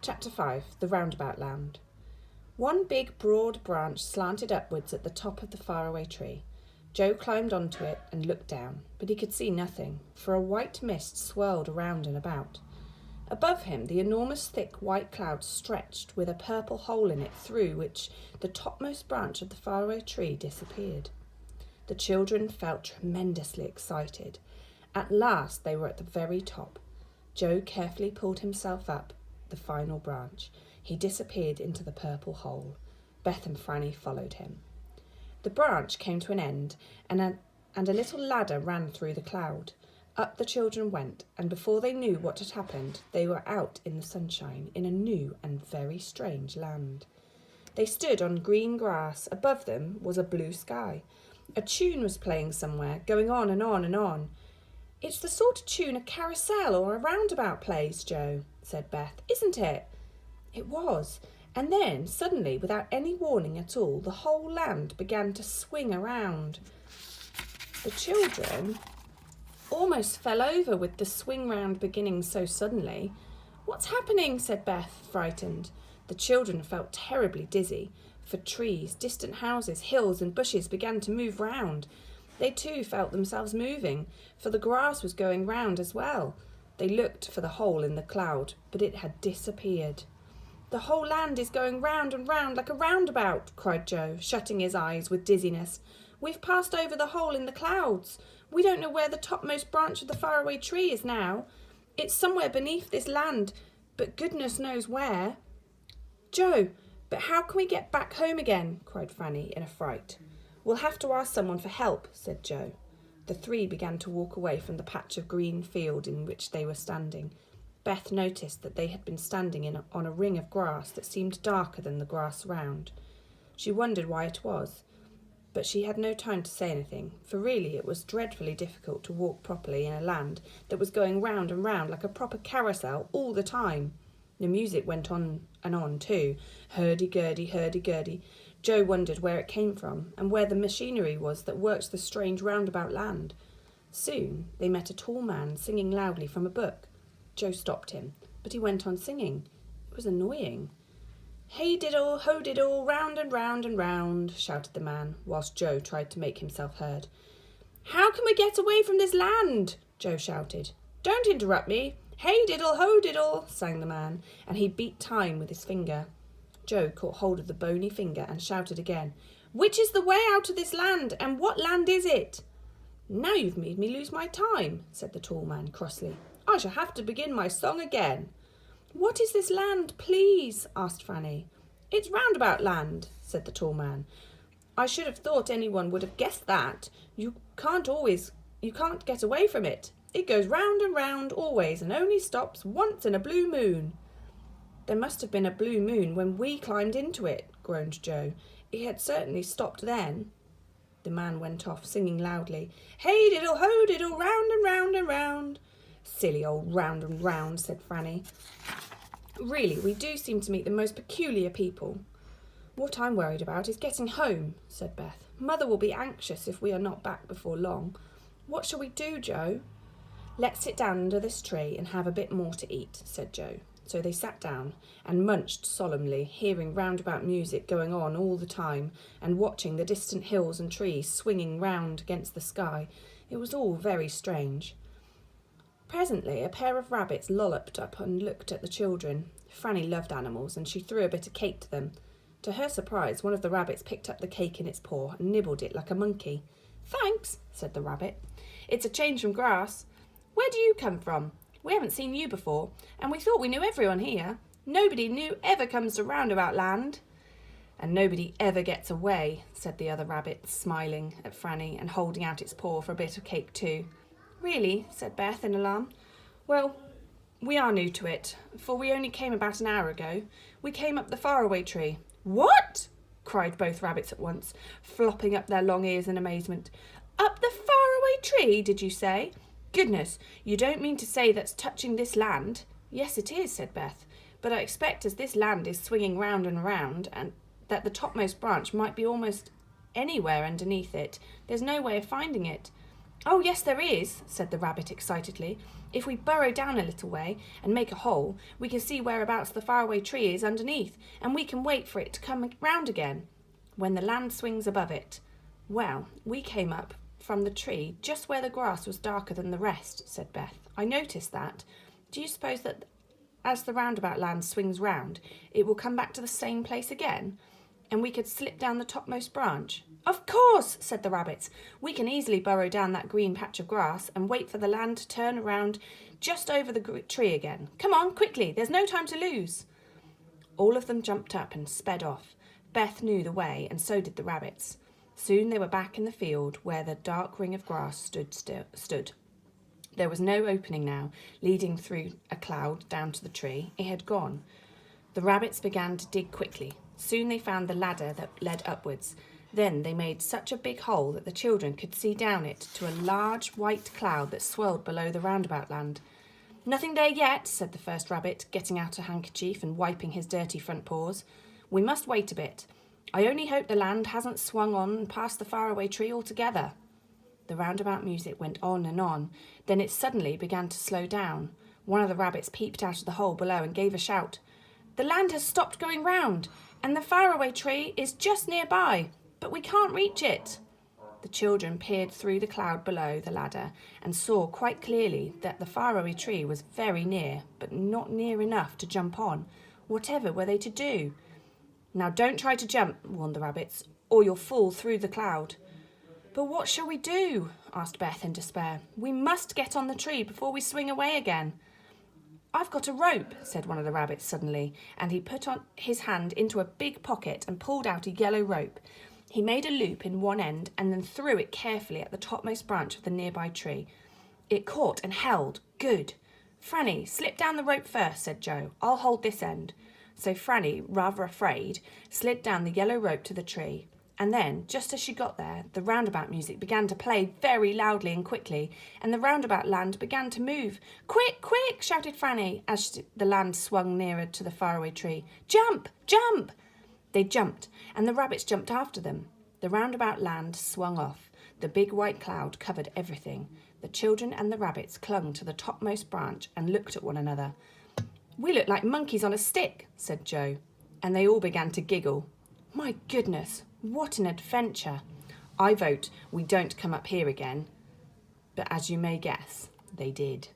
Chapter 5. The Roundabout Land. One big, broad branch slanted upwards at the top of the faraway tree. Joe climbed onto it and looked down, but he could see nothing, for a white mist swirled around and about. Above him, the enormous thick white cloud stretched with a purple hole in it through which the topmost branch of the faraway tree disappeared. The children felt tremendously excited. At last they were at the very top. Joe carefully pulled himself up the final branch. He disappeared into the purple hole. Beth and Franny followed him. The branch came to an end, and a little ladder ran through the cloud. Up the children went, and before they knew what had happened, they were out in the sunshine, in a new and very strange land. They stood on green grass. Above them was a blue sky. A tune was playing somewhere, going on and on and on. "It's the sort of tune a carousel or a roundabout plays, Joe," said Beth. "Isn't it?" It was. And then, suddenly, without any warning at all, the whole land began to swing around. The children almost fell over with the swing round beginning so suddenly. "What's happening?" said Beth, frightened. The children felt terribly dizzy, for trees, distant houses, hills and bushes began to move round. They too felt themselves moving, for the grass was going round as well. They looked for the hole in the cloud, but it had disappeared. "The whole land is going round and round like a roundabout," cried Joe, shutting his eyes with dizziness. "We've passed over the hole in the clouds. We don't know where the topmost branch of the faraway tree is now. It's somewhere beneath this land, but goodness knows where." "Joe, but how can we get back home again?" cried Franny in a fright. "We'll have to ask someone for help," said Joe. The three began to walk away from the patch of green field in which they were standing. Beth noticed that they had been standing on a ring of grass that seemed darker than the grass round. She wondered why it was, but she had no time to say anything, for really it was dreadfully difficult to walk properly in a land that was going round and round like a proper carousel all the time. The music went on and on too. Hurdy-gurdy, hurdy-gurdy. Joe wondered where it came from and where the machinery was that worked the strange roundabout land. Soon they met a tall man singing loudly from a book. Joe stopped him, but he went on singing. It was annoying. "Hey diddle, ho diddle, round and round and round," shouted the man, whilst Joe tried to make himself heard. "How can we get away from this land?" Joe shouted. "Don't interrupt me. Hey diddle, ho diddle," sang the man, and he beat time with his finger. Joe caught hold of the bony finger and shouted again. "Which is the way out of this land, and what land is it?" "Now you've made me lose my time," said the tall man crossly. "I shall have to begin my song again." "What is this land, please?" asked Franny. "It's Roundabout Land," said the tall man. "I should have thought anyone would have guessed that. You can't get away from it. It goes round and round always and only stops once in a blue moon." "There must have been a blue moon when we climbed into it," groaned Joe. "It had certainly stopped then." The man went off, singing loudly. "Hey diddle, ho diddle, round and round and round." "Silly old round and round," said Franny. "Really, we do seem to meet the most peculiar people." "What I'm worried about is getting home," said Beth. "Mother will be anxious if we are not back before long. What shall we do, Joe?" "Let's sit down under this tree and have a bit more to eat," said Joe. So they sat down and munched solemnly, hearing roundabout music going on all the time and watching the distant hills and trees swinging round against the sky. It was all very strange. Presently a pair of rabbits lolloped up and looked at the children. Franny loved animals, and she threw a bit of cake to them. To her surprise, one of the rabbits picked up the cake in its paw and nibbled it like a monkey. "Thanks," said the rabbit. "It's a change from grass. Where do you come from? We haven't seen you before, and we thought we knew everyone here. Nobody new ever comes to Roundabout Land." "And nobody ever gets away," said the other rabbit, smiling at Franny and holding out its paw for a bit of cake too. "Really?" said Beth in alarm. "Well, we are new to it, for we only came about an hour ago. We came up the faraway tree." "What?" cried both rabbits at once, flopping up their long ears in amazement. "Up the faraway tree, did you say? Goodness, you don't mean to say that's touching this land?" "Yes, it is," said Beth, "but I expect as this land is swinging round and round, and that the topmost branch might be almost anywhere underneath it. There's no way of finding it." Oh, yes, there is, said the rabbit excitedly. If we burrow down a little way and make a hole, we can see whereabouts the faraway tree is underneath, and we can wait for it to come round again when the land swings above it. Well, we came up from the tree just where the grass was darker than the rest, said Beth. I noticed that. Do you suppose that as the roundabout land swings round, it will come back to the same place again? And we could slip down the topmost branch? Of course, said the rabbits. We can easily burrow down that green patch of grass and wait for the land to turn around just over the tree again. Come on, quickly, there's no time to lose. All of them jumped up and sped off. Beth knew the way, and so did the rabbits. Soon they were back in the field where the dark ring of grass stood. There was no opening now, leading through a cloud down to the tree. It had gone. The rabbits began to dig quickly. Soon they found the ladder that led upwards. Then they made such a big hole that the children could see down it to a large white cloud that swirled below the roundabout land. Nothing there yet, said the first rabbit, getting out a handkerchief and wiping his dirty front paws. We must wait a bit. I only hope the land hasn't swung on and past the faraway tree altogether. The roundabout music went on and on. Then it suddenly began to slow down. One of the rabbits peeped out of the hole below and gave a shout. The land has stopped going round, and the faraway tree is just nearby, but we can't reach it. The children peered through the cloud below the ladder and saw quite clearly that the faraway tree was very near, but not near enough to jump on. Whatever were they to do? Now don't try to jump, warned the rabbits, or you'll fall through the cloud. But what shall we do? Asked Beth in despair. We must get on the tree before we swing away again. I've got a rope, said one of the rabbits suddenly, and he put on his hand into a big pocket and pulled out a yellow rope. He made a loop in one end and then threw it carefully at the topmost branch of the nearby tree. It caught and held. Good. Franny, slip down the rope first, said Joe. I'll hold this end. So Franny, rather afraid, slid down the yellow rope to the tree. And then, just as she got there, the roundabout music began to play very loudly and quickly, and the roundabout land began to move. Quick, quick, shouted Franny as the land swung nearer to the faraway tree. Jump, jump! They jumped, and the rabbits jumped after them. The roundabout land swung off. The big white cloud covered everything. The children and the rabbits clung to the topmost branch and looked at one another. We look like monkeys on a stick, said Joe, and they all began to giggle. My goodness, what an adventure. I vote we don't come up here again. But as you may guess, they did.